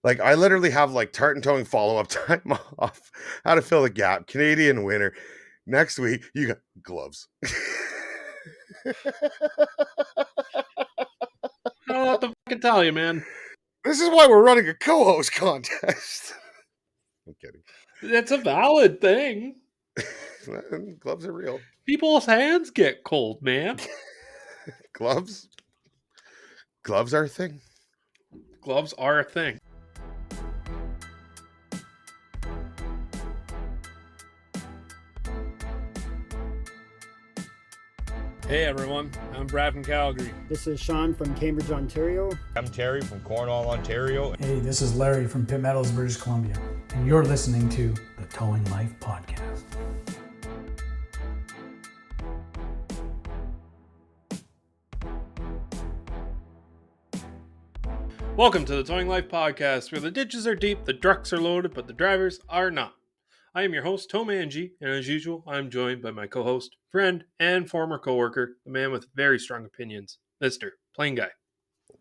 Like, I literally have like Tartan towing follow-up time off, how to fill the gap, Canadian winter. Next week, you got gloves. I don't know what to fucking tell you, man. This is why we're running a co-host contest. I'm kidding. It's a valid thing. Gloves are real. People's hands get cold, man. Gloves are a thing. Gloves are a thing. Hey everyone, I'm Brad from Calgary. This is Sean from Cambridge, Ontario. I'm Terry from Cornwall, Ontario. Hey, this is Larry from Pitt Meadows, British Columbia, and you're listening to the Towing Life podcast. Welcome to the Towing Life podcast, where the ditches are deep, the trucks are loaded, but the drivers are not. I am your host, TowManG, and as usual, I'm joined by my co-host, friend, and former co-worker, the man with very strong opinions, Mr. PlainGuy.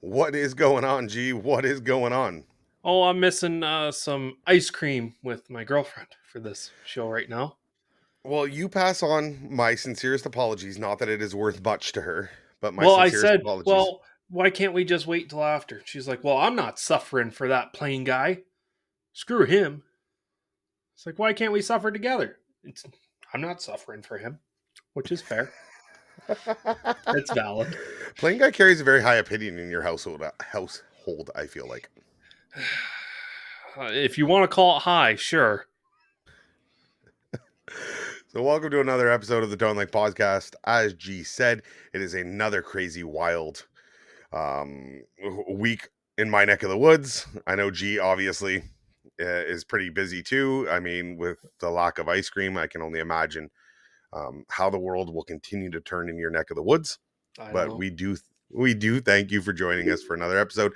What is going on, G? What is going on? Oh, I'm missing some ice cream with my girlfriend for this show right now. Well, you pass on my sincerest apologies. Not that it is worth much to her, but my I sincerest said, apologies. well, why can't we just wait till after? She's like, well, I'm not suffering for that PlainGuy. Screw him. It's like, why can't we suffer together? I'm not suffering for him, which is fair. It's valid. PlainGuy carries a very high opinion in your household, I feel like. If you want to call it high, sure. So welcome to another episode of the Towing Life podcast. As G said, it is another crazy, wild week in my neck of the woods. I know G obviously is pretty busy too. I mean, with the lack of ice cream, I can only imagine how the world will continue to turn in your neck of the woods. But we do thank you for joining us for another episode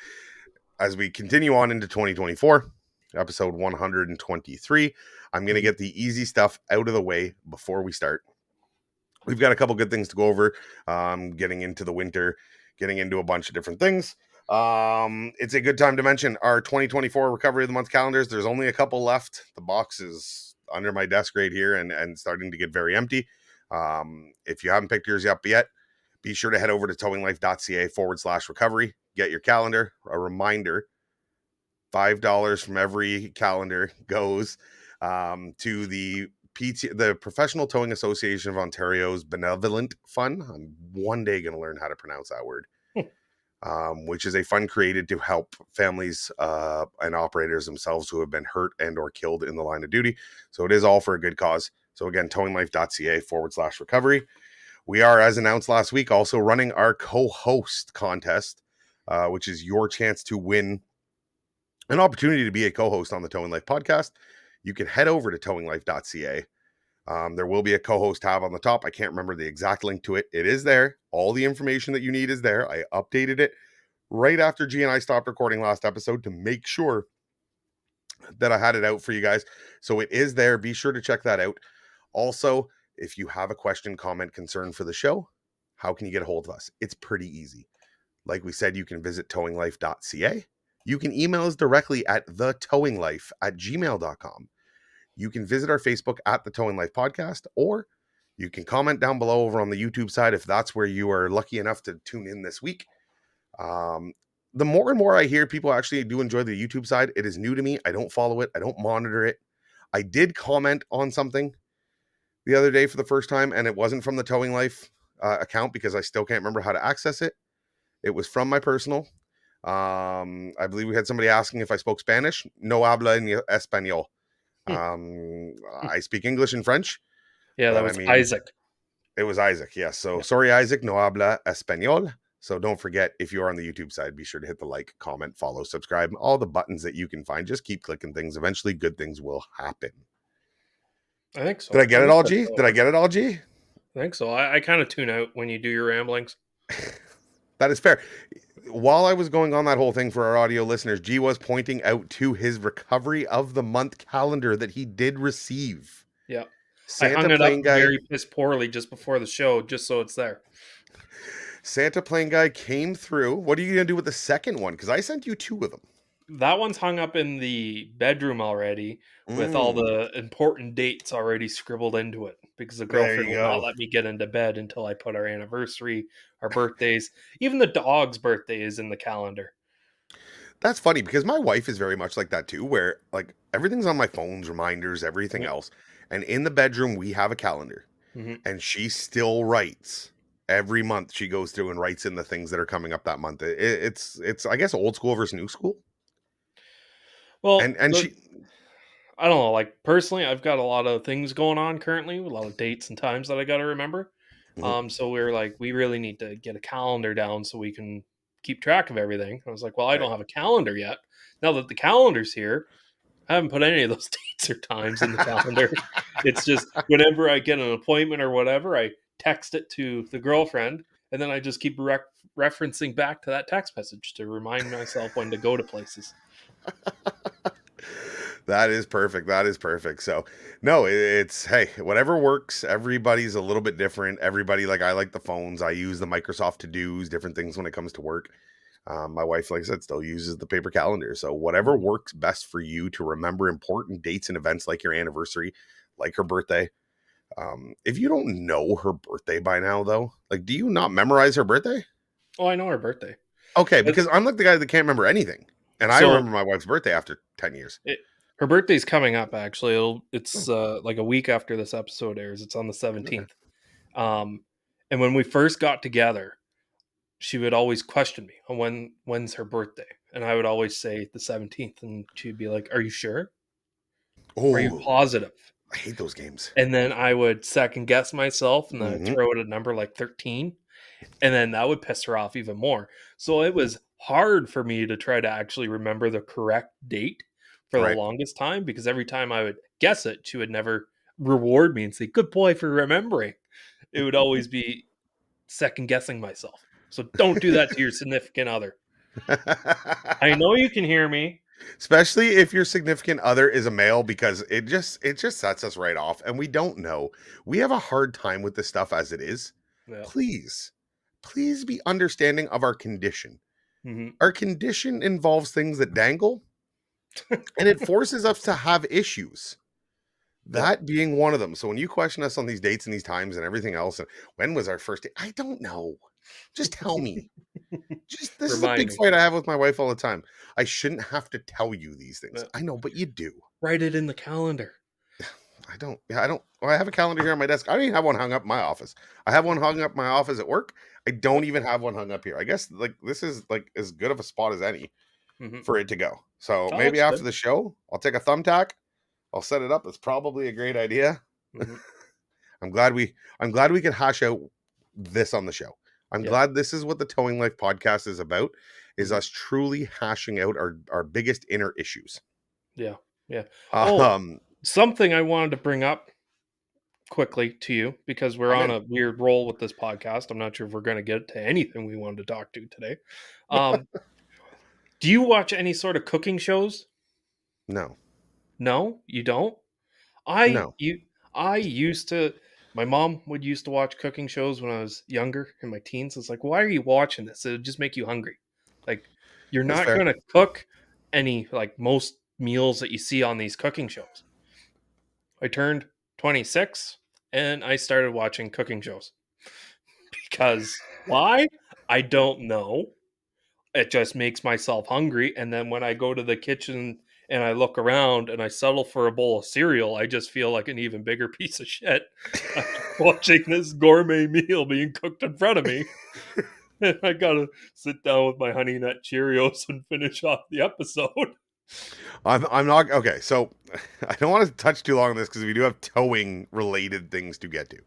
as we continue on into 2024, episode 123. I'm going to get the easy stuff out of the way before we start. We've got a couple good things to go over, getting into the winter, getting into a bunch of different things. It's a good time to mention our 2024 Recovery of the Month calendars. There's only a couple left. The box is under my desk right here and starting to get very empty. If you haven't picked yours up yet, be sure to head over to towinglife.ca/recovery. Get your calendar. A reminder, $5 from every calendar goes to the Professional Towing Association of Ontario's Benevolent Fund. I'm one day going to learn how to pronounce that word. Which is a fund created to help families and operators themselves who have been hurt and or killed in the line of duty. So it is all for a good cause. So again, towinglife.ca/recovery. We are, as announced last week, also running our co-host contest, which is your chance to win an opportunity to be a co-host on the Towing Life podcast. You can head over to towinglife.ca. There will be a co-host tab on the top. I can't remember the exact link to it. It is there. All the information that you need is there. I updated it right after G and I stopped recording last episode to make sure that I had it out for you guys. So it is there. Be sure to check that out. Also, if you have a question, comment, concern for the show, how can you get a hold of us? It's pretty easy. Like we said, you can visit towinglife.ca. You can email us directly at thetowinglife@gmail.com. You can visit our Facebook at the Towing Life podcast, or you can comment down below over on the YouTube side if that's where you are lucky enough to tune in this week. The more and more I hear people actually do enjoy the YouTube side, it is new to me. I don't follow it. I don't monitor it. I did comment on something the other day for the first time, and it wasn't from the Towing Life account because I still can't remember how to access it. It was from my personal. I believe we had somebody asking if I spoke Spanish. No habla en español. I speak English and French. Yeah, that was Isaac. It was Isaac, yes. So sorry, Isaac, no habla español. So don't forget, if you're on the YouTube side, be sure to hit the like, comment, follow, subscribe, all the buttons that you can find. Just keep clicking things. Eventually, good things will happen. I think so. Did I get it all, G? Did I get it all, G? I think so. I kind of tune out when you do your ramblings. That is fair. While I was going on that whole thing for our audio listeners, G was pointing out to his Recovery of the Month calendar that he did receive. Yeah. Santa I hung it up PlainGuy very piss poorly just before the show, just so it's there. Santa PlainGuy came through. What are you going to do with the second one? Because I sent you two of them. That one's hung up in the bedroom already with all Mm, the important dates already scribbled into it because the there girlfriend you will not go. let me get into bed until I put our anniversary, our birthdays, even the dog's birthday is in the calendar. That's funny because my wife is very much like that too, where like everything's on my phone's reminders, everything Yep. else. And in the bedroom, we have a calendar, Mhm. and she still writes every month. She goes through and writes in the things that are coming up that month. It's I guess old school versus new school. Well, And she I don't know. Like personally, I've got a lot of things going on currently, a lot of dates and times that I got to remember. Mhm, So we are like, we really need to get a calendar down so we can keep track of everything. I was like, well, I right. don't have a calendar yet. Now that the calendar's here, I haven't put any of those dates or times in the calendar. It's just whenever I get an appointment or whatever, I text it to the girlfriend, and then I just keep referencing back to that text message to remind myself when to go to places. That is perfect. That is perfect. So, no, it's hey, whatever works. Everybody's a little bit different. Everybody like I like the phones. I use the Microsoft To Dos, different things when it comes to work. My wife, like I said, still uses the paper calendar. So, whatever Mhm. works best for you to remember important dates and events like your anniversary, like her birthday. If you don't know her birthday by now, though, like, do you not memorize her birthday? Oh, I know her birthday. Okay, It's because I'm like the guy that can't remember anything, and I so remember my wife's birthday after 10 years. it, her birthday's coming up. Actually, it's like a week after this episode airs. It's on the Okay. 17th. Um, and when we first got together, she would always question me on when's her birthday, and I would always say the 17th, and she'd be like, "Are you sure? Are you Oh, positive?" I hate those games. And then I would second guess myself, and then I'd Mhm. throw out a number like 13, and then that would piss her off even more. So it was hard for me to try to actually remember the correct date for the Right. longest time because every time I would guess it, she would never reward me and say, "Good boy for remembering." It would always be second guessing myself. So don't do that to your significant other. I know you can hear me. Especially if your significant other is a male because it just sets us right off and we don't know. We have a hard time with this stuff as it is. Yeah. Please, please be understanding of our condition. Mhm. Our condition involves things that dangle and it forces us to have issues. Yeah. That being one of them. So when you question us on these dates and these times and everything else, and when was our first date? I don't know. Just tell me. Just this is a Remind big me. fight I have with my wife all the time. I shouldn't have to tell you these things. Yeah. I know, but you do. Write it in the calendar. I don't. Yeah, I don't. Well, I have a calendar here on my desk. I don't even have one hung up in my office. I have one hung up in my office at work. I don't Yep. even have one hung up here. I guess like this is like as good of a spot as any Mhm. for it to go. So Oh, maybe that's after good. the show, I'll take a thumbtack. I'll set it up. It's probably a great idea. Mhm. I'm glad we could hash out this on the show. I'm Yeah. glad this is what the Towing Life podcast is about, is Mhm. us truly hashing out our biggest inner issues. Yeah. Yeah. Oh, Um, something I wanted to bring up quickly to you because we're I'm on in. a weird roll with this podcast. I'm not sure if we're going to get to anything we wanted to talk to today. Um, do you watch any sort of cooking shows? No, No, you don't. I no. you I used to. My mom would used to watch cooking shows when I was younger in my teens. It's like, why are you watching this? It would just make you hungry. Like, you're That's not fair. going to cook any like most meals that you see on these cooking shows. I turned 26 and I started watching cooking shows because why? I don't know. It just makes myself hungry. And then when I go to the kitchen and I look around and I settle for a bowl of cereal, I just feel like an even bigger piece of shit after watching this gourmet meal being cooked in front of me. And I gotta sit down with my honey nut Cheerios and finish off the episode. I'm not okay. So I don't want to touch too long on this because we do have towing related things to get to.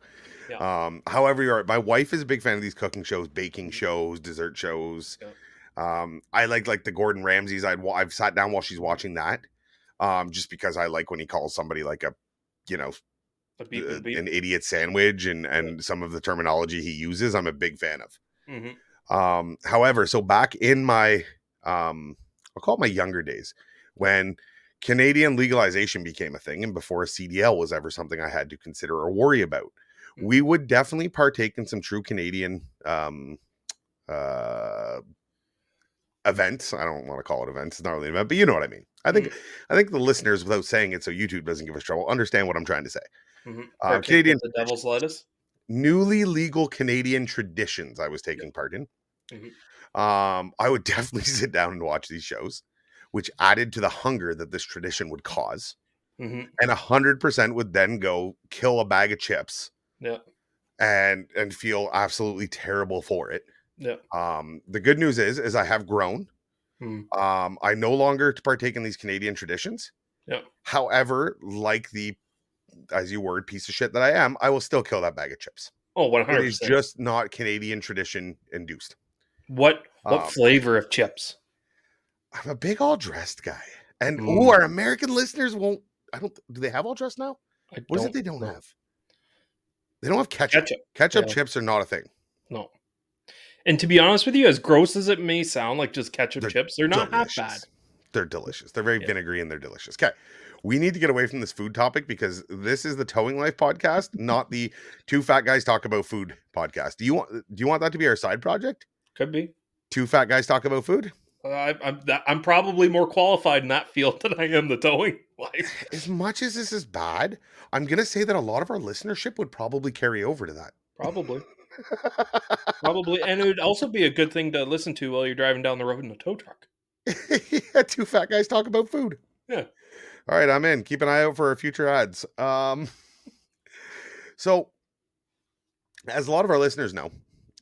Yeah. However, you're right. My wife is a big fan of these cooking shows, baking Mhm. shows, dessert shows. Yeah. I like the Gordon Ramsays. I've sat down while she's watching that. Just because I like when he calls somebody like a, you know, A beep and a beep. an idiot sandwich and Yeah. some of the terminology he uses. I'm a big fan of. Hmm. However, so back in my I'll call it my younger days Yeah. when Canadian legalization became a thing and before a CDL was ever something I had to consider or worry about, Hmm. we would definitely partake in some true Canadian uh event. I don't want to call it event. It's not really an event, but you know what I mean. I think the listeners, without saying it so YouTube doesn't give us trouble, understand what I'm trying to say. Partake Canadian of the devil's lettuce. newly legal Canadian traditions I was taking part in. I would definitely sit down and watch these shows, which added to the hunger that this tradition would cause. And 100% would then go kill a bag of chips. Yeah. And feel absolutely terrible for it. Yeah. The good news is I have grown. I no longer partake in these Canadian traditions. Yeah. However, like the, as you word, piece of shit that I am, I will still kill that bag of chips. Oh, 100%. It is just not Canadian tradition induced. What flavor of chips? I'm a big all dressed guy. And our American listeners won't, do they have all dressed now? What is it they don't have? They don't have ketchup. Ketchup chips are not a thing. No. And to be honest with you, as gross as it may sound, like just ketchup chips, they're not half bad. They're delicious. They're very vinegary and they're delicious. Okay. We need to get away from this food topic because this is the Towing Life podcast, not the Two Fat Guys Talk About Food podcast. Do you want that to be our side project? Could be. Two Fat Guys Talk About Food? I'm probably more qualified in that field than I am the Towing Life. As much as this is bad, I'm going to say that a lot of our listenership would probably carry over to that. Probably. And it would also be a good thing to listen to while you're driving down the road in a tow truck. Yeah, Two Fat Guys Talk About Food. Yeah. All right, I'm in. Keep an eye out for our future ads. So, as a lot of our listeners know,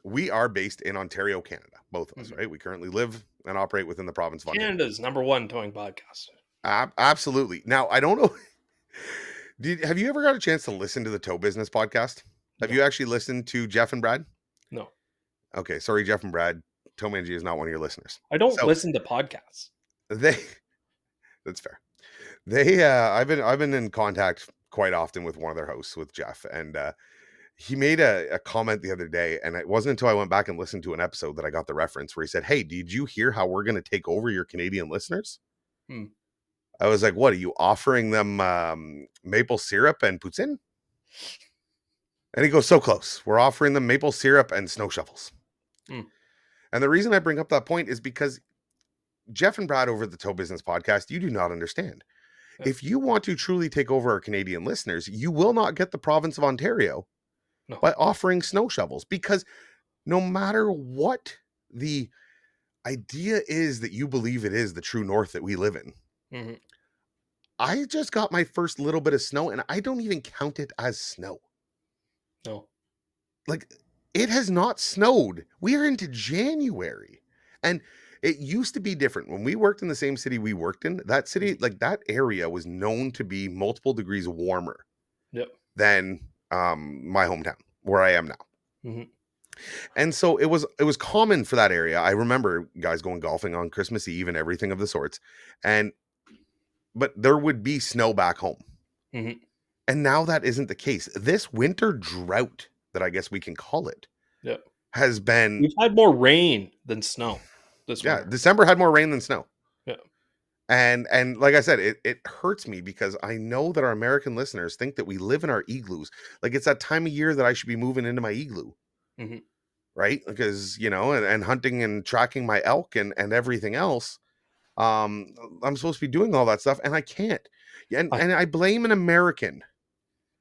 we are based in Ontario, Canada. Both of us, right? We currently live and operate within the province of Ontario. Canada's #1 towing podcast. Absolutely. Now, I don't know. Have you ever got a chance to listen to the Tow Business podcast? Have you actually listened to Jeff and Brad? No. Okay, sorry, Jeff and Brad. TowManG is not one of your listeners. I don't listen to podcasts. That's fair. I've been in contact quite often with one of their hosts, with Jeff, and he made a comment the other day, and it wasn't until I went back and listened to an episode that I got the reference where he said, "Hey, did you hear how we're going to take over your Canadian listeners?" I was like, "What are you offering them? Maple syrup and poutine?" And he goes, "So close. We're offering them maple syrup and snow shovels." And the reason I bring up that point is because Jeff and Brad over at the Tow Business podcast, you do not understand. If you want to truly take over our Canadian listeners, you will not get the province of Ontario by offering snow shovels, because no matter what the idea is that you believe it is the true north that we live in, I just got my first little bit of snow and I don't even count it as snow. No. Like, it has not snowed. We are into January. And it used to be different. When we worked in the same city we worked in, that city, like that area was known to be multiple degrees warmer than my hometown, where I am now. And so it was common for that area. I remember guys going golfing on Christmas Eve and everything of the sorts. But there would be snow back home. And now that isn't the case. This winter drought, that I guess we can call it, has been... We've had more rain than snow this winter. December had more rain than snow. Yeah. And like I said, it hurts me because I know that our American listeners think that we live in our igloos. Like, it's that time of year that I should be moving into my igloo. Right? Because, and hunting and tracking my elk and everything else. I'm supposed to be doing all that stuff, and I can't. And I blame an American.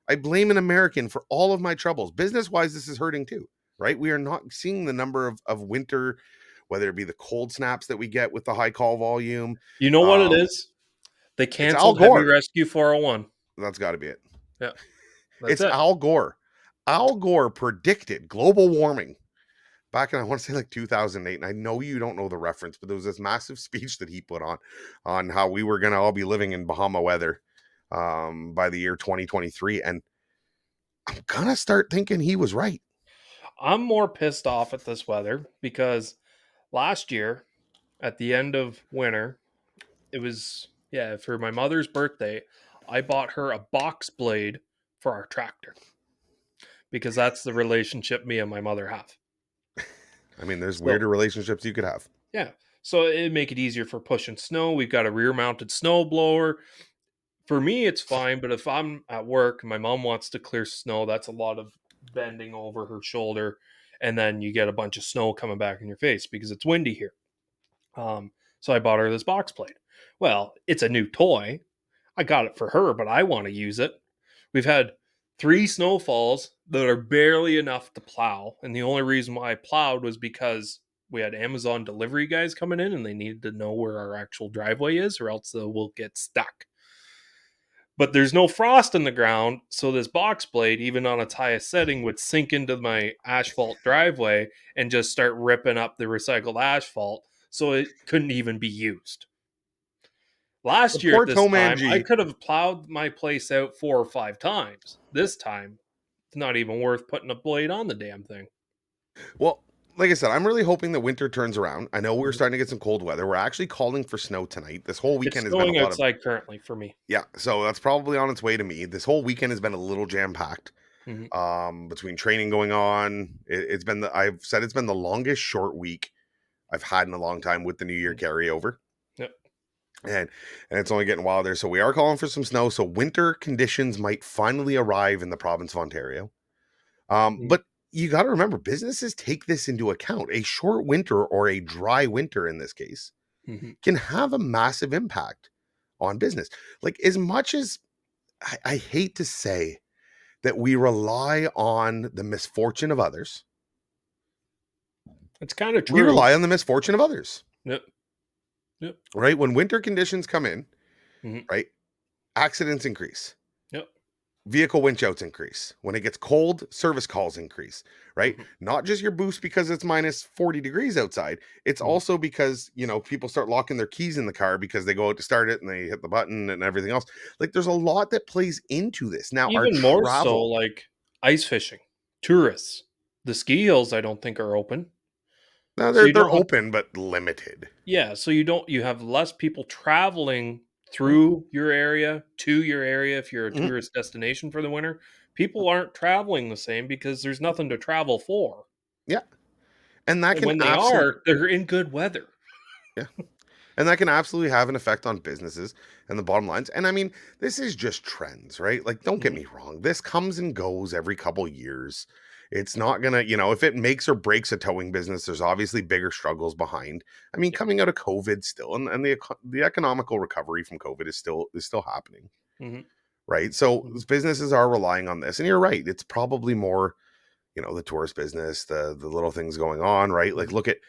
I blame an American for all of my troubles. Business-wise, this is hurting too, right? We are not seeing the number of winter, whether it be the cold snaps that we get with the high call volume. You know what it is? They canceled Heavy Rescue 401. That's got to be it. Yeah. It's Al Gore. Al Gore predicted global warming back in, I want to say, like 2008. And I know you don't know the reference, but there was this massive speech that he put on how we were going to all be living in Bahama weather by the year 2023. And I'm going to start thinking he was right. I'm more pissed off at this weather because last year at the end of winter, it was, for my mother's birthday, I bought her a box blade for our tractor because that's the relationship me and my mother have. I mean, there's weirder relationships you could have. Yeah. So it'd make it easier for pushing snow. We've got a rear mounted snow blower. For me, it's fine. But if I'm at work and my mom wants to clear snow, that's a lot of bending over her shoulder. And then you get a bunch of snow coming back in your face because it's windy here. So I bought her this box blade. Well, it's a new toy. I got it for her, but I want to use it. We've had 3 snowfalls that are barely enough to plow. And the only reason why I plowed was because we had Amazon delivery guys coming in and they needed to know where our actual driveway is, or else we'll get stuck. But there's no frost in the ground, so this box blade, even on its highest setting, would sink into my asphalt driveway and just start ripping up the recycled asphalt, so it couldn't even be used. The Last year poor at this time, I TowManG. could have plowed my place out 4 or 5 times. This time, it's not even worth putting a blade on the damn thing. Well, like I said, I'm really hoping that winter turns around. I know we're starting to get some cold weather. We're actually calling for snow tonight. This whole It's weekend has been a snowing lot of, outside currently for me. yeah. So that's probably on its way to me. This whole weekend has been a little jam packed. Mhm. Between training going on, it's been I've said it's been the longest short week I've had in a long time with the New Year carryover. Yep. And it's only getting wilder. So we are calling for some snow. So winter conditions might finally arrive in the province of Ontario. But you got to remember, businesses take this into account. A short winter, or a dry winter in this case, Mhm. can have a massive impact on business. Like, as much as I hate to say that we rely on the misfortune of others, It's kind of we true. rely on the misfortune of others. Yep. Yep. Right? When winter conditions come in, Mhm. right, accidents increase. Yep. Vehicle winch outs increase. When it gets cold, service calls increase, right? Mhm. Not just your boost because it's minus 40 degrees outside. It's Mhm. also because, people start locking their keys in the car because they go out to start it and they hit the button and everything else. Like, there's a lot that plays into this. Now, our Even more so, travel, like ice fishing, tourists. The ski hills, I don't think are open, now so you they're don't have. open but limited. Yeah, so you have less people traveling through your area to your area if you're a Mhm. tourist destination for the winter. People aren't traveling the same because there's nothing to travel for. Yeah. And that And can when they absolutely, are, they're in good weather. yeah. And that can absolutely have an effect on businesses and the bottom lines. And I mean, this is just trends, right? Like, don't get Mhm. me wrong. This comes and goes every couple years. It's not gonna, if it makes or breaks a towing business, there's obviously bigger struggles behind. I mean, coming out of COVID still, and the economical recovery from COVID is still happening, Mhm. right? So Mhm. businesses are relying on this. And you're right, it's probably more, the tourist business, the little things going on, right? Like, Mhm. look at,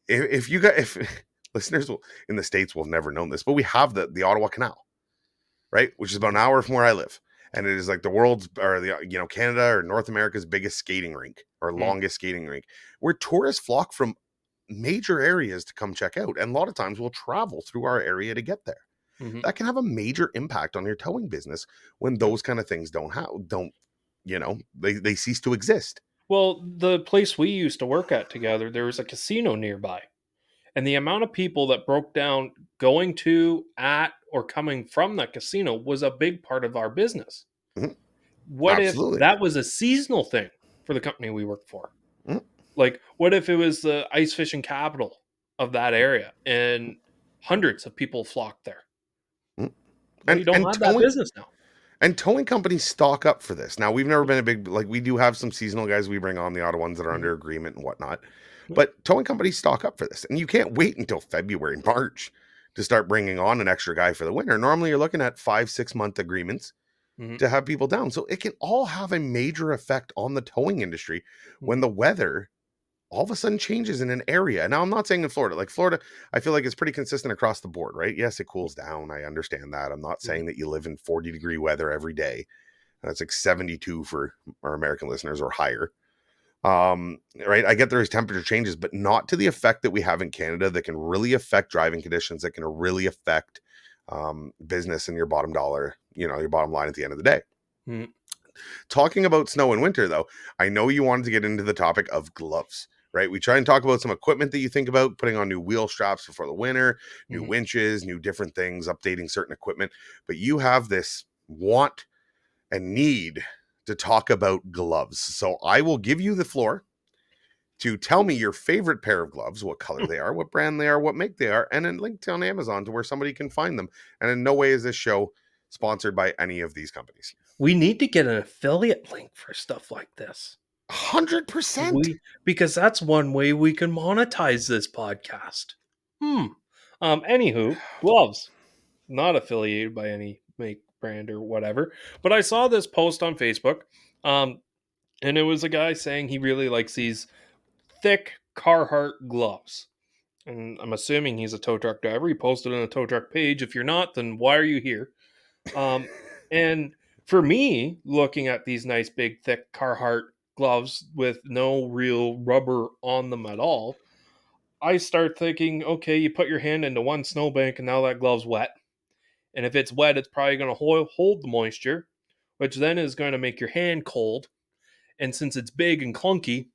if you got, if listeners in the States will have never known this, but we have the Ottawa Canal, right? Which is about an hour from where I live. And it is like the world's, or Canada or North America's biggest skating rink, or Mhm. longest skating rink, where tourists flock from major areas to come check out. And a lot of times we'll travel through our area to get there. Mhm. That can have a major impact on your towing business when Yep. those kind of things they cease to exist. Well, the place we used to work at together, there was a casino nearby. And the amount of people that broke down going to, at, or coming from that casino was a big part of our business. Mhm. What if Absolutely. that was a seasonal thing for the company we work for? Mhm. Like, what if it was the ice fishing capital of that area and hundreds of people flocked there? Mhm. Well, you don't And have that towing business now. And towing companies stock up for this. Now, we've never been a big, like, we do have some seasonal guys we bring on, the odd ones that are Mhm. under agreement and whatnot. Yep. But towing companies stock up for this. And you can't wait until February, March to start bringing on an extra guy for the winter. Normally, you're looking at 5-6 month agreements Mhm. to have people down. So it can all have a major effect on the towing industry when Mhm. the weather all of a sudden changes in an area. Now, I'm not saying in Florida. Like, Florida, I feel like it's pretty consistent across the board, right? Yes, it cools down. I understand that. I'm not Mhm. saying that you live in 40-degree weather every day. That's like 72 for our American listeners, or higher. Right. I get there is temperature changes, but not to the effect that we have in Canada, that can really affect driving conditions, that can really affect business and your bottom dollar, your bottom line at the end of the day. Mhm. Talking about snow and winter, though, I know you wanted to get into the topic of gloves, right? We try and talk about some equipment that you think about putting on, new wheel straps before the winter, new Mhm. winches, new different things, updating certain equipment. But you have this want and need to talk about gloves. So I will give you the floor to tell me your favorite pair of gloves, what color they are, what brand they are, what make they are, and then link on Amazon to where somebody can find them. And in no way is this show sponsored by any of these companies. We need to get an affiliate link for stuff like this. 100%. Because that's one way we can monetize this podcast. Anywho, gloves. Not affiliated by any make, brand, or whatever. But I saw this post on Facebook. And it was a guy saying he really likes these thick Carhartt gloves. And I'm assuming he's a tow truck driver. He posted on a tow truck page. If you're not, then why are you here? And for me, looking at these nice big thick Carhartt gloves with no real rubber on them at all, I start thinking, okay, you put your hand into one snowbank and now that glove's wet. And if it's wet, it's probably going to hold the moisture, which then is going to make your hand cold. And since it's big and clunky,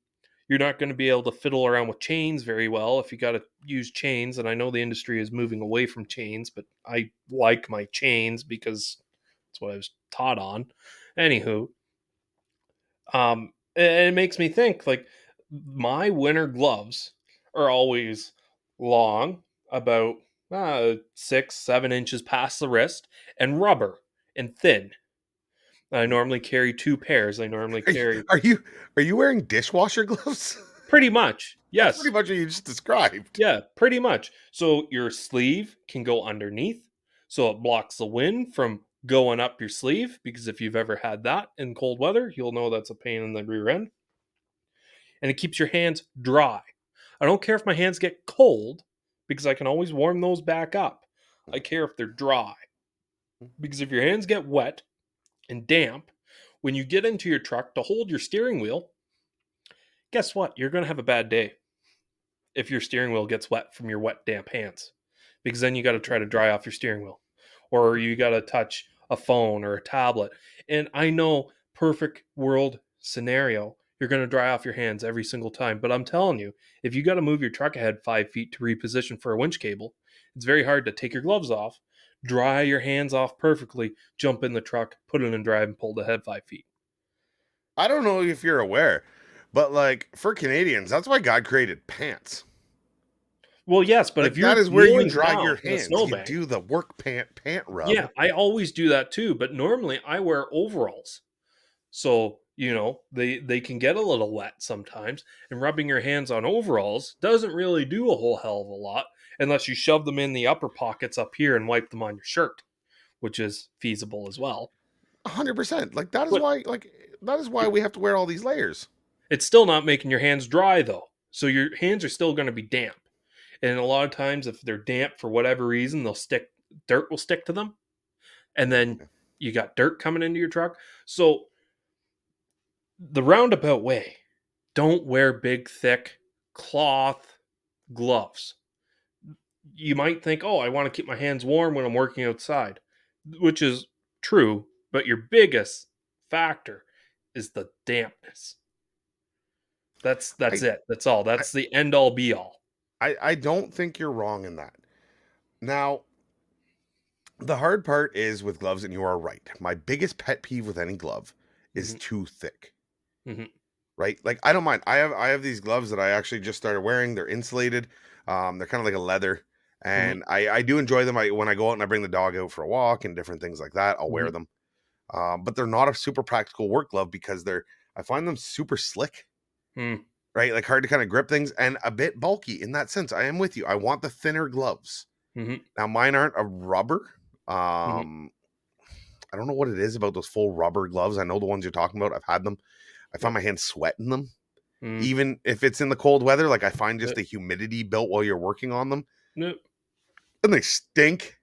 you're not going to be able to fiddle around with chains very well if you got to use chains. And I know the industry is moving away from chains, but I like my chains because that's what I was taught on. Anywho, it makes me think like my winter gloves are always long, about 6-7 inches past the wrist, and rubber and thin. I normally carry 2 pairs. I normally Are you carry are you, are you wearing dishwasher gloves? pretty much. That's Yes. pretty much what you just described. Yeah, pretty much. So your sleeve can go underneath, so it blocks the wind from going up your sleeve, because if you've ever had that in cold weather, you'll know that's a pain in the rear end. And it keeps your hands dry. I don't care if my hands get cold, because I can always warm those back up. I care if they're dry. Because if your hands get wet and damp, when you get into your truck to hold your steering wheel, guess what? You're going to have a bad day if your steering wheel gets wet from your wet, damp hands. Because then you got to try to dry off your steering wheel. Or you got to touch a phone or a tablet. And I know, perfect world scenario, you're going to dry off your hands every single time. But I'm telling you, if you got to move your truck ahead 5 feet to reposition for a winch cable, it's very hard to take your gloves off, dry your hands off perfectly, jump in the truck, put it in drive, and pull the head 5 feet. I don't know if you're aware, but like for Canadians, that's why God created pants. Well, yes, but Like if you're that is where you kneeling dry down your in a hands. You snowbank, do the work pant rub. yeah, I always do that too. But normally I wear overalls, so they can get a little wet sometimes. And rubbing your hands on overalls doesn't really do a whole hell of a lot, unless you shove them in the upper pockets up here and wipe them on your shirt, which is feasible as well. 100%. Like But that is why we have to wear all these layers. it's still not making your hands dry though, so your hands are still going to be damp. And a lot of times, if they're damp for whatever reason, dirt will stick to them, and then you got dirt coming into your truck. So the roundabout way, don't wear big, thick cloth gloves. You might think, oh, I want to keep my hands warm when I'm working outside, which is true, but your biggest factor is the dampness. That's I, it. That's all. That's the end all be all. I don't think you're wrong in that. Now, the hard part is with gloves, and you are right. My biggest pet peeve with any glove is too thick. Mhm. Right? Like I don't mind. I have these gloves that I actually just started wearing. They're insulated. They're kind of like a leather, and I do enjoy them. When I go out and I bring the dog out for a walk and different things like that, I'll wear them. But they're not a super practical work glove because I find them super slick. Right? Like hard to kind of grip things and a bit bulky in that sense. I am with you. I want the thinner gloves. Now mine aren't a rubber. I don't know what it is about those full rubber gloves. I know the ones you're talking about. I've had them. I find my hands sweating them. Even if it's in the cold weather, like I find just the humidity built while you're working on them. Nope. And they stink.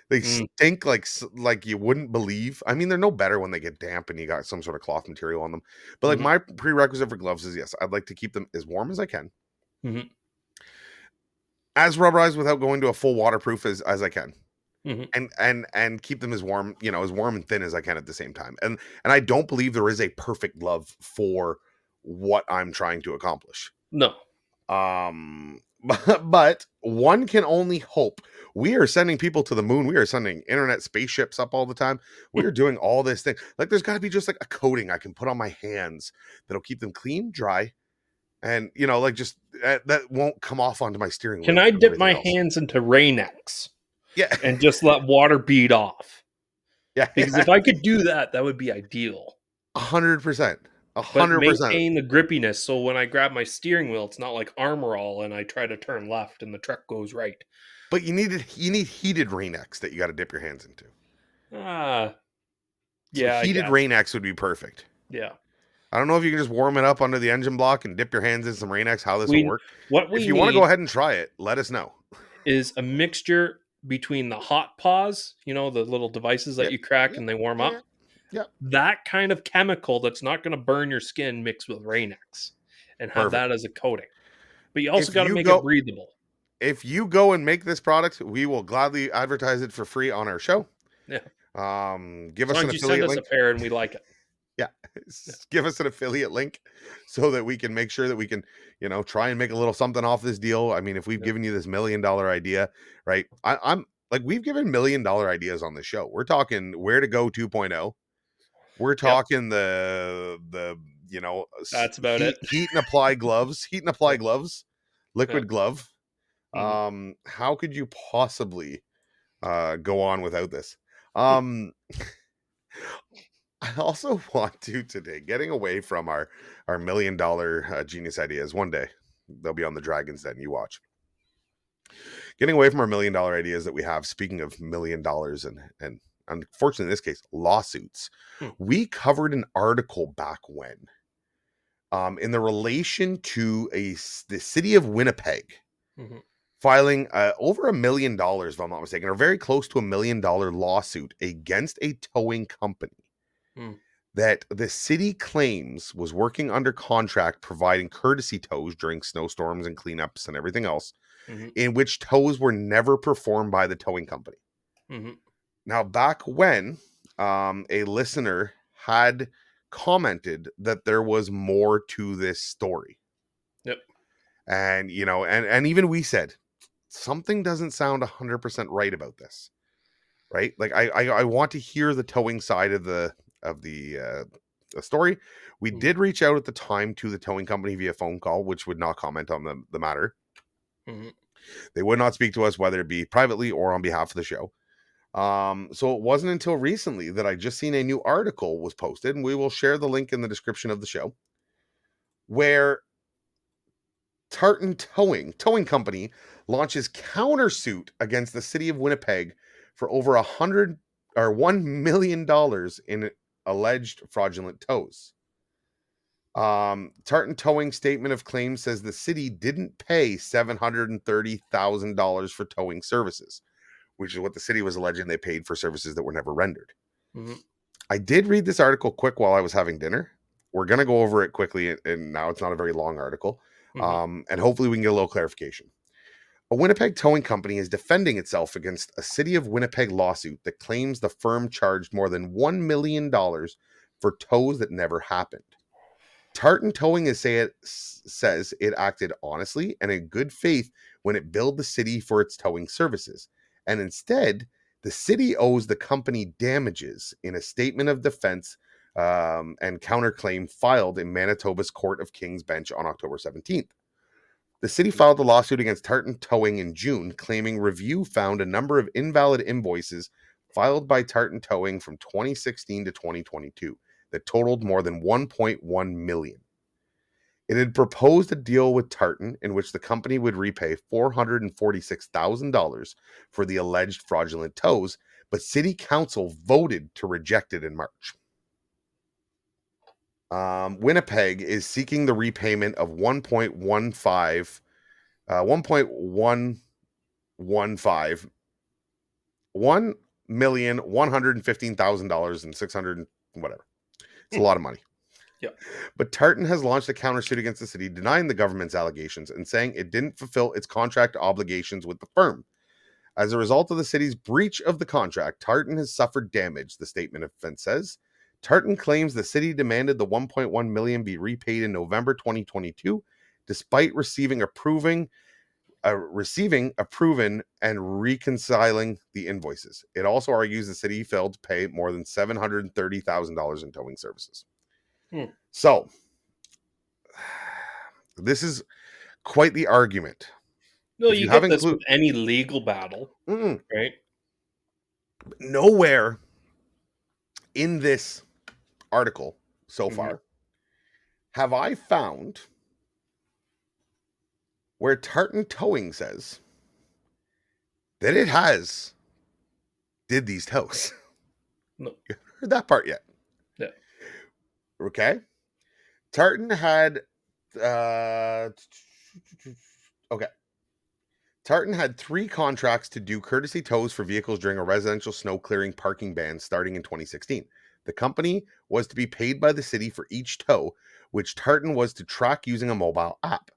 They stink like you wouldn't believe. I mean, they're no better when they get damp and you got some sort of cloth material on them. But like my prerequisite for gloves is, yes, I'd like to keep them as warm as I can. As rubberized without going to a full waterproof as I can. And keep them as warm, as warm and thin as I can at the same time. And I don't believe there is a perfect glove for what I'm trying to accomplish. No. But one can only hope. We are sending people to the moon. We are sending internet spaceships up all the time. We are doing all this thing. Like there's got to be just like a coating I can put on my hands that'll keep them clean, dry, and like just that won't come off onto my steering wheel. Can I dip my hands into Rain-X? Yeah. And just let water bead off? Yeah. Because if I could do that, that would be ideal. 100%. but 100%. maintain the grippiness. So when I grab my steering wheel, it's not like Armor All and I try to turn left and the truck goes right. But you need heated Rain-X that you got to dip your hands into. Ah, So yeah, I heated guess. Rain-X would be perfect. Yeah. I don't know if you can just warm it up under the engine block and dip your hands in some Rain-X, how this will work. What If we you want to go need ahead and try it, let us know. is a mixture between the hot paws, the little devices that Yep. you crack Yep. and they warm Yeah. up. Yep. That kind of chemical that's not going to burn your skin mixed with Rain-X and have Perfect. that as a coating. But you also If got to you make go it breathable. if you go and make this product, we will gladly advertise it for free on our show. Yeah. Give As us long an as you send affiliate us a link. pair and we like it. Yeah. Yeah. Give us an affiliate link so that we can make sure that we can, try and make a little something off this deal. I mean, if we've Yeah. given you this $1 million idea, right? I'm like, we've given $1 million ideas on the show. We're talking Where to Go 2.0. We're Yep. talking the That's about it. heat and apply gloves, liquid Yep. glove. Mhm. How could you possibly go on without this? I also want to today, getting away from our $1 million genius ideas. One day they'll be on the Dragon's Den. You watch. Getting away from our $1 million ideas that we have. Speaking of $1 million and unfortunately in this case lawsuits, Hmm. we covered an article back when, in the relation to the city of Winnipeg Mhm. filing over $1 million, if I'm not mistaken, or very close to $1 million lawsuit against a towing company Hmm. that the city claims was working under contract providing courtesy tows during snowstorms and cleanups and everything else, Mhm. in which tows were never performed by the towing company. Mhm. Now, back when a listener had commented that there was more to this story. Yep. And, and even we said, something doesn't sound 100% right about this, right? Like, I want to hear the towing side of the story. We Mhm. did reach out at the time to the towing company via phone call, which would not comment on the matter. Mhm. They would not speak to us, whether it be privately or on behalf of the show. So it wasn't until recently that I just seen a new article was posted, and we will share the link in the description of the show, where Tartan Towing Company launches countersuit against the city of Winnipeg for over $1 million in alleged fraudulent tows. Tartan Towing statement of claim says the city didn't pay $730,000 for towing services, which is what the city was alleging they paid for services that were never rendered. Mhm. I did read this article quick while I was having dinner. We're going to go over it quickly, and now it's not a very long article. Mhm. And hopefully we can get a little clarification. A Winnipeg towing company is defending itself against a city of Winnipeg lawsuit that claims the firm charged more than $1 million for tows that never happened. Tartan Towing says it acted honestly and in good faith when it billed the city for its towing services. And instead, the city owes the company damages in a statement of defense and counterclaim filed in Manitoba's Court of King's Bench on October 17th. The city filed a lawsuit against Tartan Towing in June, claiming review found a number of invalid invoices filed by Tartan Towing from 2016 to 2022 that totaled more than 1.1 million. It had proposed a deal with Tartan in which the company would repay $446,000 for the alleged fraudulent tows, but city council voted to reject it in March. Winnipeg is seeking the repayment of $1.115 and 600 whatever. It's a lot of money. Yep. But Tartan has launched a countersuit against the city, denying the government's allegations and saying it didn't fulfill its contract obligations with the firm. As a result of the city's breach of the contract, Tartan has suffered damage, the statement of defense says. Tartan claims the city demanded the 1.1 million be repaid in November 2022, despite receiving, approving, and reconciling the invoices. It also argues the city failed to pay more than $730,000 in towing services. So, this is quite the argument. No, If you you get haven't this with any legal battle, right? nowhere in this article so Mhm. far have I found where Tartan Towing says that it has did these tows. No. You heard that part yet? Yeah. Okay. Tartan had okay. Tartan had 3 contracts to do courtesy tows for vehicles during a residential snow clearing parking ban starting in 2016. The company was to be paid by the city for each tow, which Tartan was to track using a mobile app.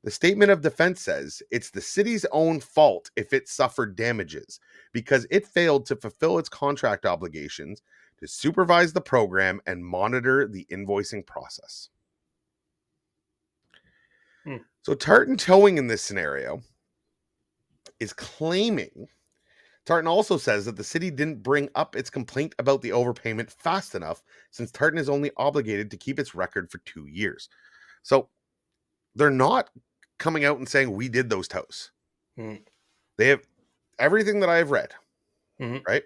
The statement of defense says it's the city's own fault if it suffered damages because it failed to fulfill its contract obligations to supervise the program and monitor the invoicing process. So Tartan Towing in this scenario is claiming, Tartan also says that the city didn't bring up its complaint about the overpayment fast enough since Tartan is only obligated to keep its record for 2 years. So they're not coming out and saying we did those tows. They have everything that I have read, right?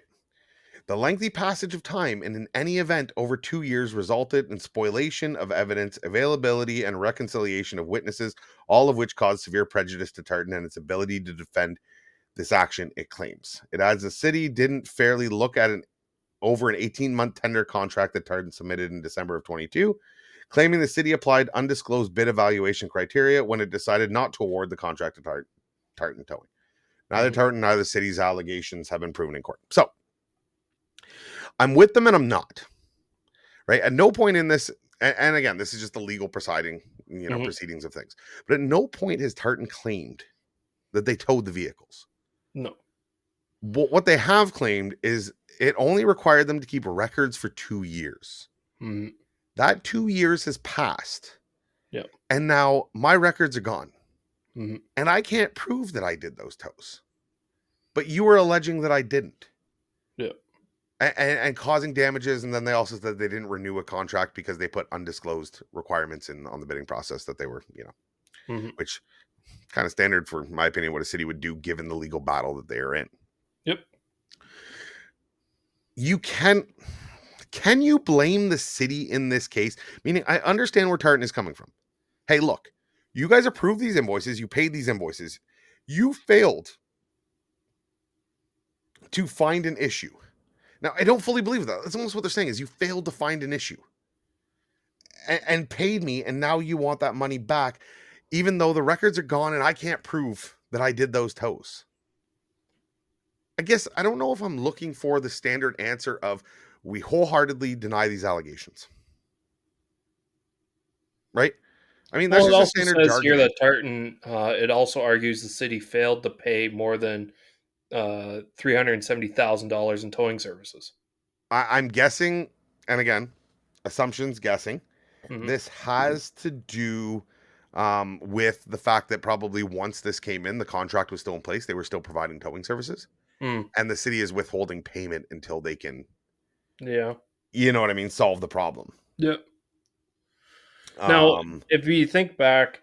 The lengthy passage of time and in any event over 2 years resulted in spoliation of evidence, availability, and reconciliation of witnesses, all of which caused severe prejudice to Tartan and its ability to defend this action, it claims. It adds the city didn't fairly look at over an 18-month tender contract that Tartan submitted in December of 22, claiming the city applied undisclosed bid evaluation criteria when it decided not to award the contract to Tartan Towing. Neither Tartan nor the city's allegations have been proven in court. So I'm with them and I'm not. Right? At no point in this, and again, this is just the legal proceedings of things. But at no point has Tartan claimed that they towed the vehicles. No. What they have claimed is it only required them to keep records for 2 years. That 2 years has passed. Yep. And now my records are gone. Mm-hmm. And I can't prove that I did those tows. But you were alleging that I didn't. Yeah. And causing damages. And then they also said they didn't renew a contract because they put undisclosed requirements on the bidding process that they were, which kind of standard for my opinion, what a city would do given the legal battle that they are in. Yep. Can you blame the city in this case? Meaning, I understand where Tartan is coming from. Hey, look, you guys approved these invoices. You paid these invoices. You failed to find an issue. Now, I don't fully believe that. That's almost what they're saying is you failed to find an issue and paid me. And now you want that money back, even though the records are gone and I can't prove that I did those tows. I guess I don't know if I'm looking for the standard answer of we wholeheartedly deny these allegations. Right? I mean, that's it just a also standard says jargon. here that Tartan, it also argues the city failed to pay more than $370,000 in towing services. I'm guessing, and again, assumptions, guessing. This has to do with the fact that probably once this came in, the contract was still in place. They were still providing towing services. And the city is withholding payment until they can, you know what I mean, solve the problem. Yep. Now, if you think back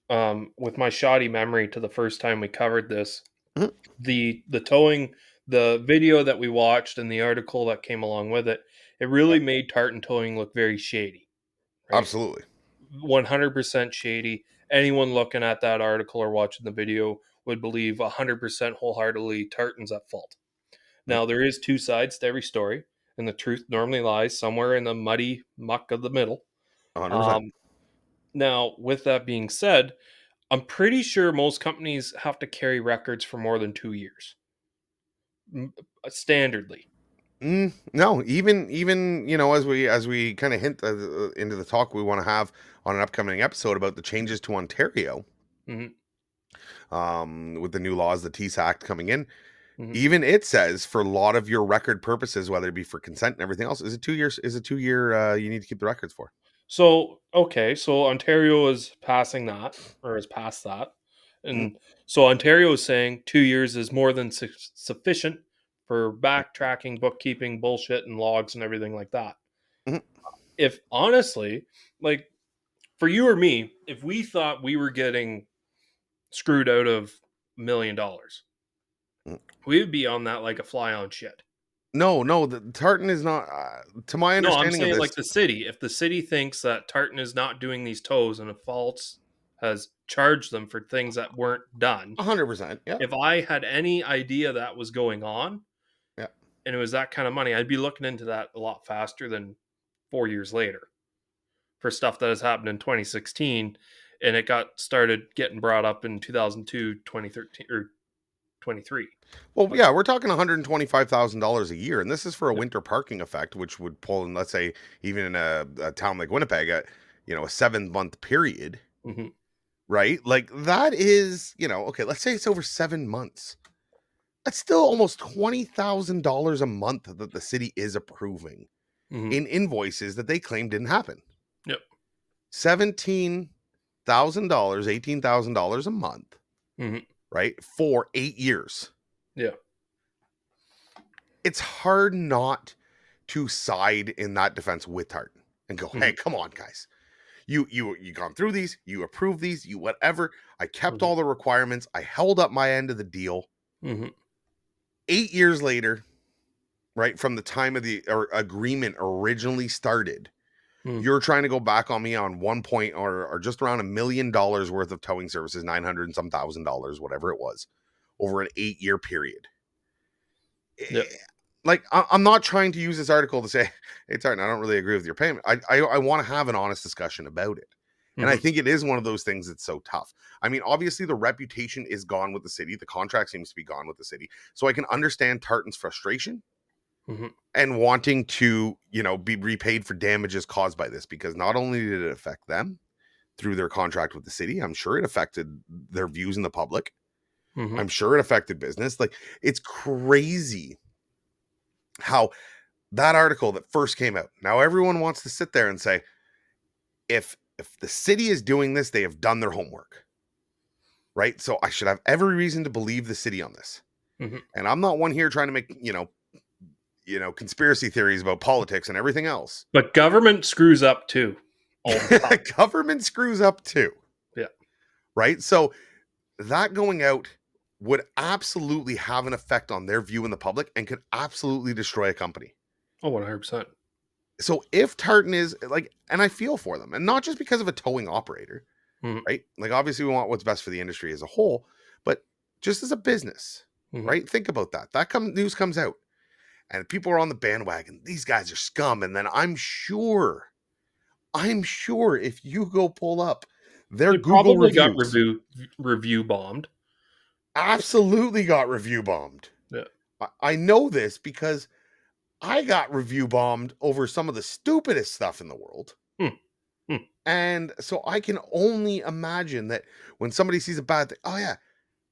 with my shoddy memory to the first time we covered this, the towing, the video that we watched and the article that came along with it, it really made Tartan Towing look very shady. Right? Absolutely. 100% shady. Anyone looking at that article or watching the video would believe 100% wholeheartedly Tartan's at fault. Now, there is 2 sides to every story, and the truth normally lies somewhere in the muddy muck of the middle. 100%. Now, with that being said, I'm pretty sure most companies have to carry records for more than 2 years. Standardly. No, even as we kind of hint into the talk we want to have on an upcoming episode about the changes to Ontario, with the new laws, the TIS Act coming in, even it says for a lot of your record purposes, whether it be for consent and everything else, is a 2 year you need to keep the records for. So Ontario is passing that, or has passed that, and so Ontario is saying 2 years is more than sufficient for backtracking, bookkeeping, bullshit, and logs and everything like that. If honestly, like for you or me, if we thought we were getting screwed out of $1 million, we would be on that like a fly on shit. No, the Tartan is not. To my No, I'm understanding of saying this, like the city. If the city thinks that Tartan is not doing these tows and False has charged them for things that weren't done, 100%. Yeah, if I had any idea that was going on yeah. and it was that kind of money, I'd be looking into that a lot faster than 4 years later for stuff that has happened in 2016 and it got started getting brought up in 2002, 2013, or 23. Well, But yeah, we're talking $125,000 a year, and this is for a yeah. winter parking effect, which would pull in, let's say, even in a town like Winnipeg, at a 7 month period, Mhm. right? Like that is, okay. Let's say it's over 7 months. That's still almost $20,000 a month that the city is approving Mhm. in invoices that they claim didn't happen. Yep. $17,000, $18,000 a month, Mhm. right? For 8 years. Yeah. It's hard not to side in that defense with Tartan and go, hey, Mhm. come on, guys. You gone through these, you approved these, you whatever. I kept Mhm. all the requirements. I held up my end of the deal. Mhm. 8 years later, right from the time of the agreement originally started, Mhm. you're trying to go back on me on 1 point or just around $1 million worth of towing services, 900 and some $1,000, whatever it was, over an 8 year period. Yep. Like, I'm not trying to use this article to say, hey, Tartan, I don't really agree with your payment. I want to have an honest discussion about it. And I Mhm. think it is one of those things that's so tough. I mean, obviously, the reputation is gone with the city. The contract seems to be gone with the city. So I can understand Tartan's frustration Mhm. and wanting to, be repaid for damages caused by this, because not only did it affect them through their contract with the city, I'm sure it affected their views in the public. Mhm. I'm sure it affected business. Like, it's crazy how that article that first came out, now everyone wants to sit there and say, if the city is doing this, they have done their homework, right? So I should have every reason to believe the city on this. Mhm. And I'm not one here trying to make, conspiracy theories about politics and everything else. But government screws up too, all the time. Government screws up too, Yeah. right? So that going out would absolutely have an effect on their view in the public and could absolutely destroy a company. Oh, 100%. So if Tartan is like, and I feel for them, and not just because of a towing operator, Mhm. right? Like, obviously, we want what's best for the industry as a whole, but just as a business, Mhm. right? Think about that. News comes out, and people are on the bandwagon. These guys are scum, and then I'm sure if you go pull up their They Google probably got reviews, review bombed. absolutely got review bombed. Yeah. I know this because I got review bombed over some of the stupidest stuff in the world. Hmm. Hmm. And so I can only imagine that when somebody sees a bad thing, oh yeah,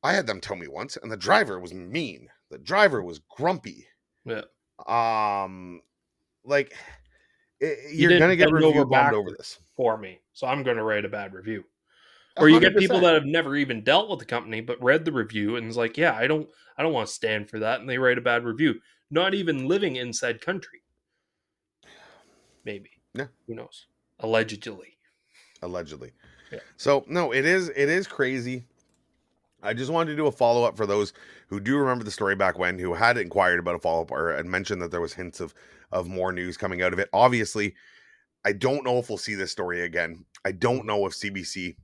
I had them tell me once, and the driver was mean. The driver was grumpy. Yeah. Um, like, You you're gonna didn't get bend over review bombed over backwards this. for me, so I'm going to write a bad review. A Or you hundred get people percent. that have never even dealt with the company but read the review and is like, "Yeah, I don't want to stand for that," and they write a bad review. Not even living in said country. Maybe. Yeah, Who knows? Allegedly. allegedly. Yeah. So no, it is crazy. I just wanted to do a follow up for those who do remember the story back when, who had inquired about a follow up or and mentioned that there was hints of more news coming out of it. Obviously, I don't know if we'll see this story again. I don't Mhm. know if CBC,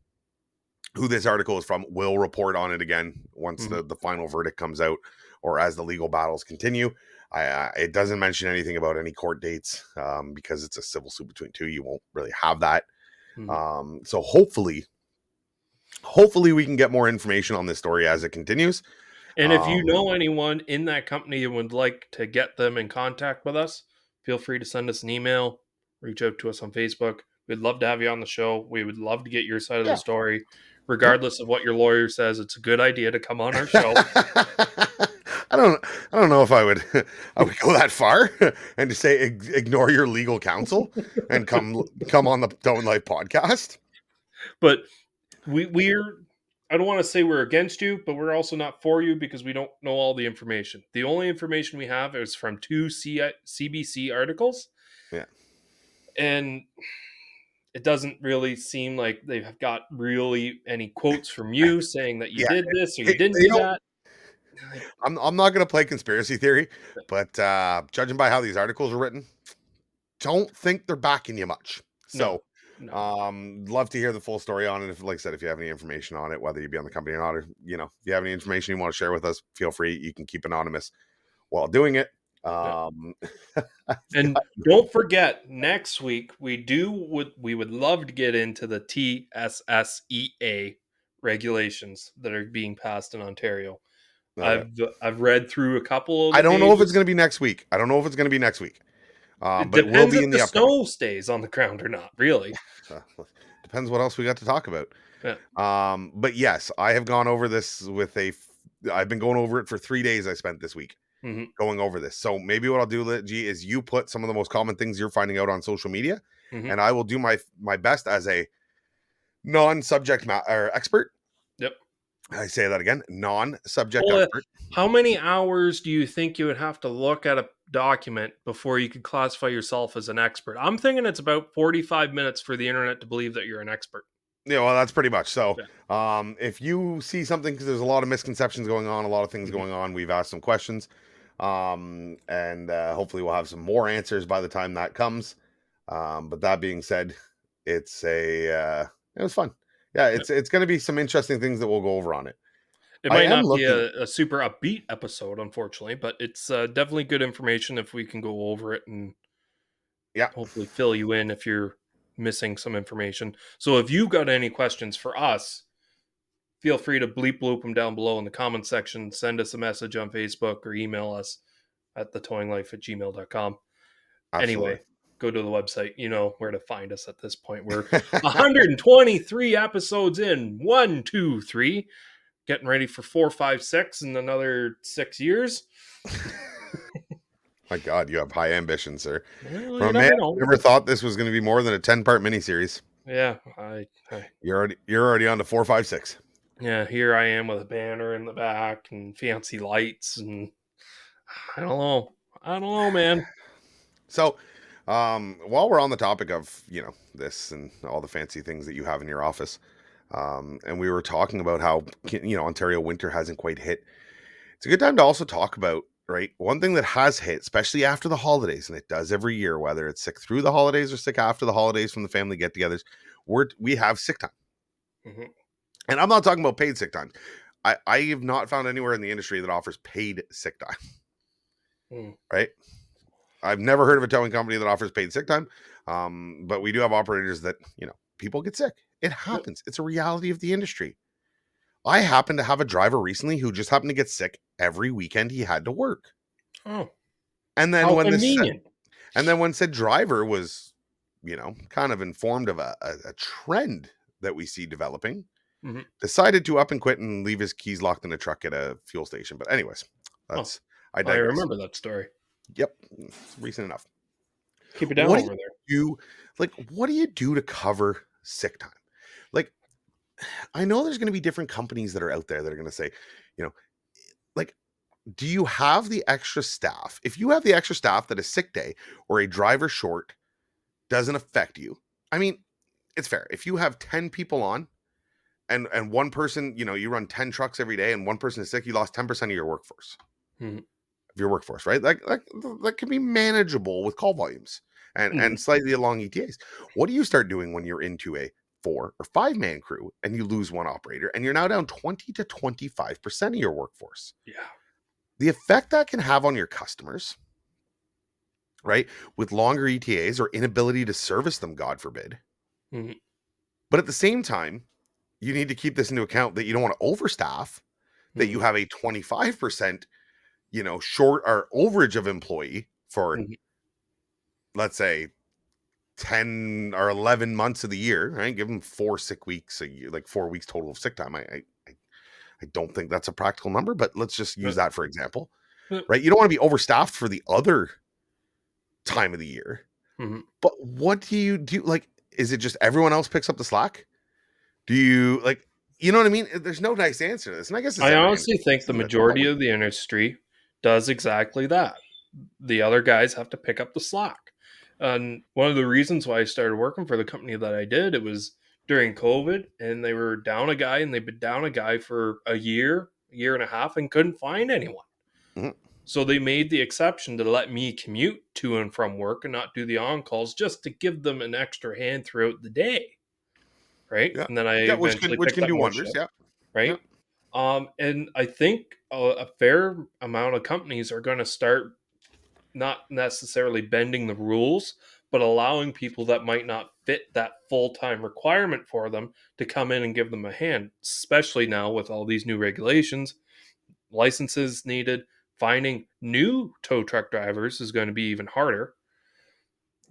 who this article is from, will report on it again once Mhm. the final verdict comes out or as the legal battles continue. It doesn't mention anything about any court dates, because it's a civil suit between two. You won't really have that. Mhm. So hopefully we can get more information on this story as it continues. And if you Um, know anyone in that company and would like to get them in contact with us, feel free to send us an email, reach out to us on Facebook. We'd love to have you on the show. We would love to get your side of the yeah. story. Yep. Regardless of what your lawyer says, it's a good idea to come on our show. I don't know if I would go that far and to say ignore your legal counsel and come on the Don't Life podcast. But we're I don't want to say we're against you, but we're also not for you because we don't know all the information. The only information we have is from two CBC articles, Yeah. and it doesn't really seem like they've got really any quotes from you saying that you Yeah. did this or you They, didn't they do don't that. I'm not going to play conspiracy theory, but judging by how these articles are written, don't think they're backing you much. No, So, no. love to hear the full story on it. If, like I said, if you have any information on it, whether you be on the company or not, or if you have any information you want to share with us, feel free. You can keep anonymous while doing it. Yeah. Um, And don't forget, next week we would love to get into the TSSEA regulations that are being passed in Ontario. okay. I've read through a couple of I the don't know if it's pages. going to be next week. I don't know if it's going to be next week, It but it will depends be if in the the upcoming. snow stays on the ground or not. Really, Uh, depends what else we got to talk about. yeah. But yes, I have gone over this with I've been going over it for 3 days. I spent this week Hmm. going over this. So maybe what I'll do, G, is you put some of the most common things you're finding out on social media, Hmm. and I will do my best as a non-subject matter expert. Yep. I say that again, non-subject Well, expert. how many hours do you think you would have to look at a document before you could classify yourself as an expert? I'm thinking it's about 45 minutes for the internet to believe that you're an expert. Yeah, well, that's pretty much. So, Yeah. if you see something, because there's a lot of misconceptions going on, a lot of things Mhm. going on, we've asked some questions, and hopefully we'll have some more answers by the time that comes. But that being said, it was fun. Yeah, Yeah. it's going to be some interesting things that we'll go over on it. It I might am not be looking. a super upbeat episode, unfortunately, but it's definitely good information if we can go over it and Yeah, hopefully fill you in if you're missing some information. So if you've got any questions for us, feel free to bleep bloop them down below in the comment section. Send us a message on Facebook or email us at thetowinglife@gmail.com. absolutely. Anyway, go to the website. You know where to find us at this point. We're 123 episodes in. 1, 2, 3. Getting ready for 4, 5, 6 in another 6 years. My God, you have high ambitions, sir. Well, From you a man never who know. never thought this was going to be more than a 10-part miniseries. Yeah, You're already on to 4, 5, 6. yeah, here I am with a banner in the back and fancy lights and I don't know. I don't know, man. So, while we're on the topic of this and all the fancy things that you have in your office, and we were talking about how Ontario winter hasn't quite hit. It's a good time to also talk about one thing that has hit, especially after the holidays, and it does every year, whether it's sick through the holidays or sick after the holidays from the family get-togethers. We have sick time, Mhm. and I'm not talking about paid sick time. I have not found anywhere in the industry that offers paid sick time. Mm. Right? I've never heard of a towing company that offers paid sick time. But we do have operators that, people get sick. It Yep. happens. It's a reality of the industry. I happen to have a driver recently who just happened to get sick every weekend he had to work. Oh, And then how when convenient. said driver was, kind of informed of a trend that we see developing, Mhm. decided to up and quit and leave his keys locked in a truck at a fuel station. But anyways, Oh, I I digress. remember that story. Yep. It's recent enough. Keep it down What do over there. you do? What do you do to cover sick time? Like, I know there's going to be different companies that are out there that are going to say, you know, like, do you have the extra staff? If you have the extra staff that a sick day or a driver short doesn't affect you, I mean, it's fair. If you have 10 people on and one person, you run 10 trucks every day and one person is sick, you lost 10% of your workforce. Mhm. Of your workforce, right? That can be manageable with call volumes and Mhm. slightly long ETAs. What do you start doing when you're into a 4 or 5 man crew and you lose one operator and you're now down 20 to 25% of your workforce? Yeah. The effect that can have on your customers, right? With longer ETAs or inability to service them, God forbid. Mhm. But at the same time, you need to keep this into account that you don't want to overstaff, that you Mhm. have a 25%, short or overage of employee for, Mhm. let's say, 10 or 11 months of the year, right? Give them 4 sick weeks a year, like 4 weeks total of sick time. I don't think that's a practical number, but let's just use Yep. that for example, Yep. right? You don't want to be overstaffed for the other time of the year. Mhm. But what do you do? Like, is it just everyone else picks up the slack? Do you you know what I mean? There's no nice answer to this. And I guess it's I every honestly industry. think the It's not majority what of the industry does exactly that. The other guys have to pick up the slack. And one of the reasons why I started working for the company that I did, it was during COVID and they were down a guy and they've been down a guy for a year and a half and couldn't find anyone. Mhm. So they made the exception to let me commute to and from work and not do the on-calls, just to give them an extra hand throughout the day. Right. Yeah. And then I Yeah, eventually which picked can up do more wonders. shifts. Yeah. Yeah. Right. And I think a fair amount of companies are going to start not necessarily bending the rules, but allowing people that might not fit that full-time requirement for them to come in and give them a hand, especially now with all these new regulations, licenses needed. Finding new tow truck drivers is going to be even harder.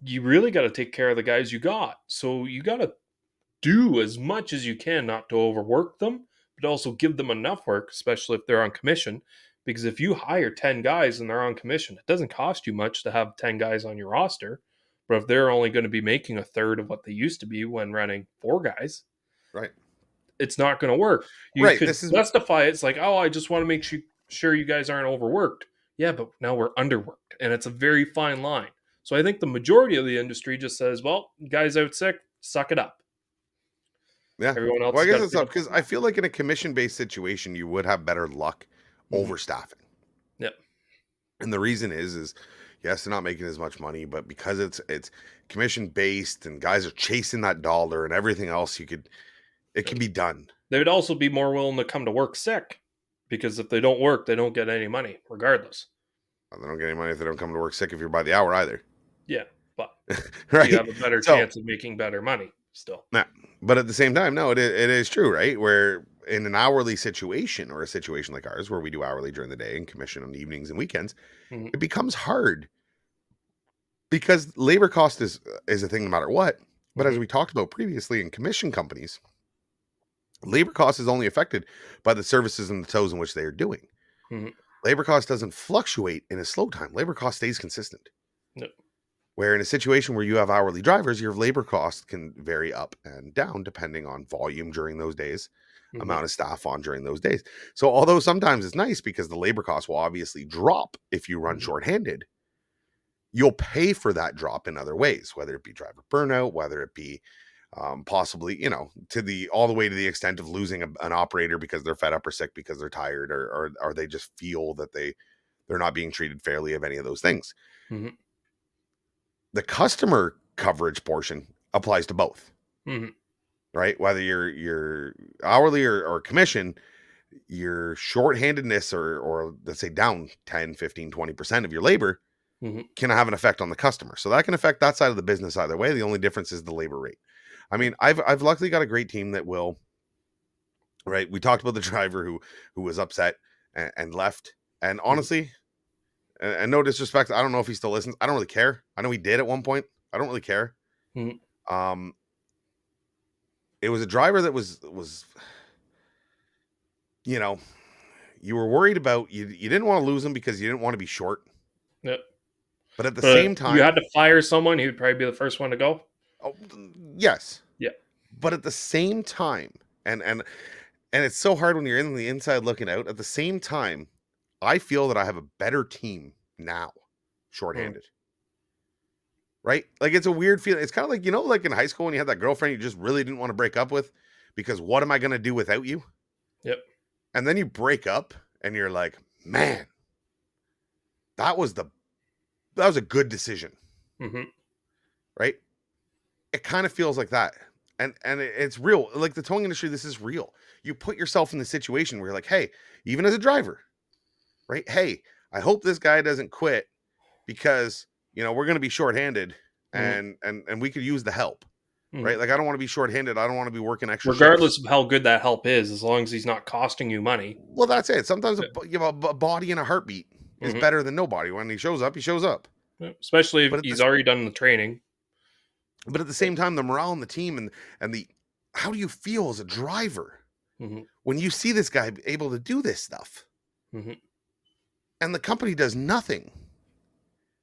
You really got to take care of the guys you got. So you got to do as much as you can not to overwork them, but also give them enough work, especially if they're on commission. Because if you hire 10 guys and they're on commission, it doesn't cost you much to have 10 guys on your roster. But if they're only going to be making a third of what they used to be when running 4 guys, Right. it's not going to work. You Right. could This is justify it. It's like, oh, I just want to make sure you guys aren't overworked. Yeah, but now we're underworked. And it's a very fine line. So I think the majority of the industry just says, well, guys out sick, suck it up. yeah. Everyone else Well, I has guess got to it's pick up up. because I feel like in a commission-based situation, you would have better luck overstaffing. Yep. And the reason is yes, they're not making as much money, but because it's commission-based and guys are chasing that dollar and everything else, it can be done. They would also be more willing to come to work sick, because if they don't work, they don't get any money, regardless. They don't get any money if they don't come to work sick if you're by the hour either. Yeah, but Right. you have a better So, chance of making better money still. nah, but at the same time, no, it is true, right? Where in an hourly situation or a situation like ours, where we do hourly during the day and commission on evenings and weekends, Mhm. it becomes hard because labor cost is a thing no matter what. But as Mhm. we talked about previously in commission companies, labor cost is only affected by the services and the tows in which they are doing. Mhm. Labor cost doesn't fluctuate in a slow time. Labor cost stays consistent. Yep. Where in a situation where you have hourly drivers, your labor cost can vary up and down depending on volume during those days, Mhm. amount of staff on during those days. So although sometimes it's nice because the labor cost will obviously drop if you run Mhm. shorthanded, you'll pay for that drop in other ways, whether it be driver burnout, whether it be possibly, all the way to the extent of losing an operator because they're fed up or sick because they're tired or they just feel that they're not being treated fairly of any of those things. Mhm. The customer coverage portion applies to both, Mhm. right? Whether you're hourly or commission, your shorthandedness or let's say down 10, 15, 20% of your labor Mhm. can have an effect on the customer. So that can affect that side of the business either way. The only difference is the labor rate. I mean, I've luckily got a great team that will, right? We talked about the driver who was upset and left. And honestly, and no disrespect, I don't know if he still listens. I don't really care. I know he did at one point. I don't really care. Mhm. Um, it was a driver that was you know, you were worried about you didn't want to lose him because you didn't want to be short. Yep. But at the But same you time, had to fire someone, he would probably be the first one to go. oh, yes. Yeah. But at the same time, and it's so hard when you're in the inside looking out. At the same time, I feel that I have a better team now, shorthanded. Right? Like it's a weird feeling. It's kind of like, like in high school when you had that girlfriend you just really didn't want to break up with because what am I going to do without you? Yep. And then you break up and you're like, man, that was a good decision. Mhm. Right? It kind of feels like that. And it's real. Like the towing industry, this is real. You put yourself in the situation where you're like, hey, even as a driver, right? Hey, I hope this guy doesn't quit because we're going to be shorthanded Mhm. and we could use the help, right? Mhm. Like I don't want to be shorthanded. I don't want to be working extra shifts. Regardless of how good that help is, as long as he's not costing you money. Well, that's it. Sometimes Yeah. a body and a heartbeat is Mhm. better than nobody. When he shows up, he shows up. Yep. Especially if But at he's this, already done the training. but at the same time, the morale on the team and the how do you feel as a driver Mhm. when you see this guy able to do this stuff Mhm. and the company does nothing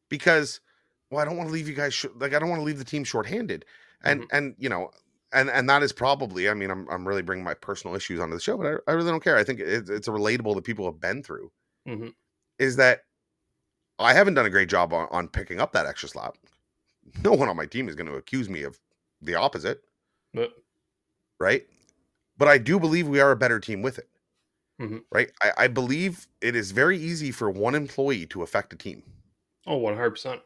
because, well, I don't want to leave you guys I don't want to leave the team shorthanded, and Mhm. and that is probably, I mean, I'm really bringing my personal issues onto the show, but I really don't care. I think it's a relatable that people have been through. Mhm. Is that I haven't done a great job on picking up that extra slap. No one on my team is going to accuse me of the opposite, But right? But I do believe we are a better team with it. Mhm. right? I believe it is very easy for one employee to affect a team, Oh, 100%.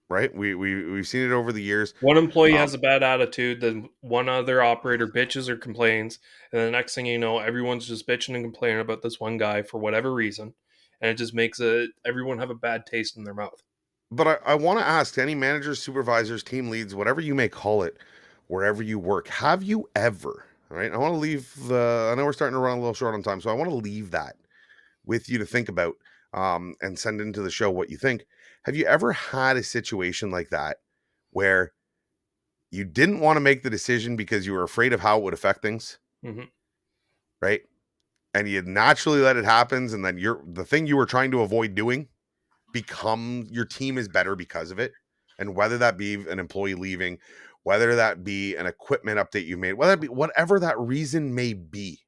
right? We've seen it over the years. One employee Um, has a bad attitude, then one other operator bitches or complains, and the next thing you know, everyone's just bitching and complaining about this one guy for whatever reason, and it just makes everyone have a bad taste in their mouth. but I want to ask any managers, supervisors, team leads, whatever you may call it, wherever you work, have you ever, all right? I want to leave I know we're starting to run a little short on time, so I want to leave that with you to think about, and send into the show what you think. Have you ever had a situation like that where you didn't want to make the decision because you were afraid of how it would affect things, Mhm. right? And you naturally let it happen, and then the thing you were trying to avoid doing become your team is better because of it. And whether that be an employee leaving, whether that be an equipment update you made, whether it be whatever that reason may be.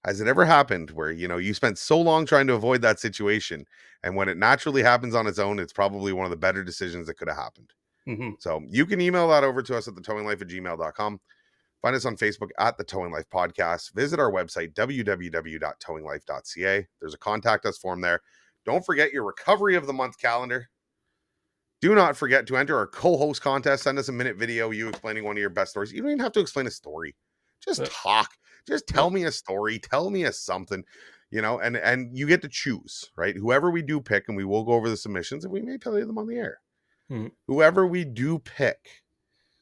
Has it ever happened where, you spent so long trying to avoid that situation, and when it naturally happens on its own, it's probably one of the better decisions that could have happened? Mhm. So you can email that over to us at thetowinglife@gmail.com. Find us on Facebook at the Towing Life Podcast. Visit our website, www.towinglife.ca. There's a contact us form there. Don't forget your recovery of the month calendar. Do not forget to enter our co-host contest. Send us a minute video, you explaining one of your best stories. You don't even have to explain a story. Just Yep. talk. Just tell me a story. Tell me a something, and you get to choose, right? Whoever we do pick, and we will go over the submissions, and we may play them on the air. Mhm. Whoever we do pick,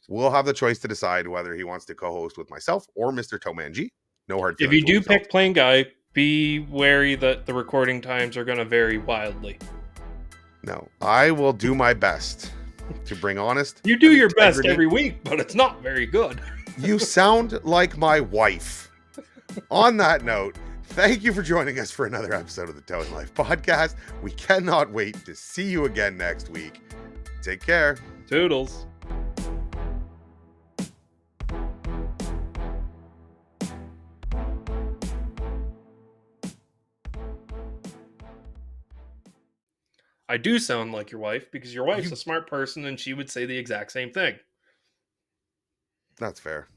we'll have the choice to decide whether he wants to co-host with myself or Mr. TowManG. No hard If feelings you will be do felt. pick PlainGuy, be wary that the recording times are going to vary wildly. No, I will do my best to bring honest You do and your best integrity. every week, but it's not very good. You sound like my wife. On that note, thank you for joining us for another episode of the Towing Life Podcast. We cannot wait to see you again next week. Take care. Toodles. I do sound like your wife because your wife's You- a smart person and she would say the exact same thing. That's fair.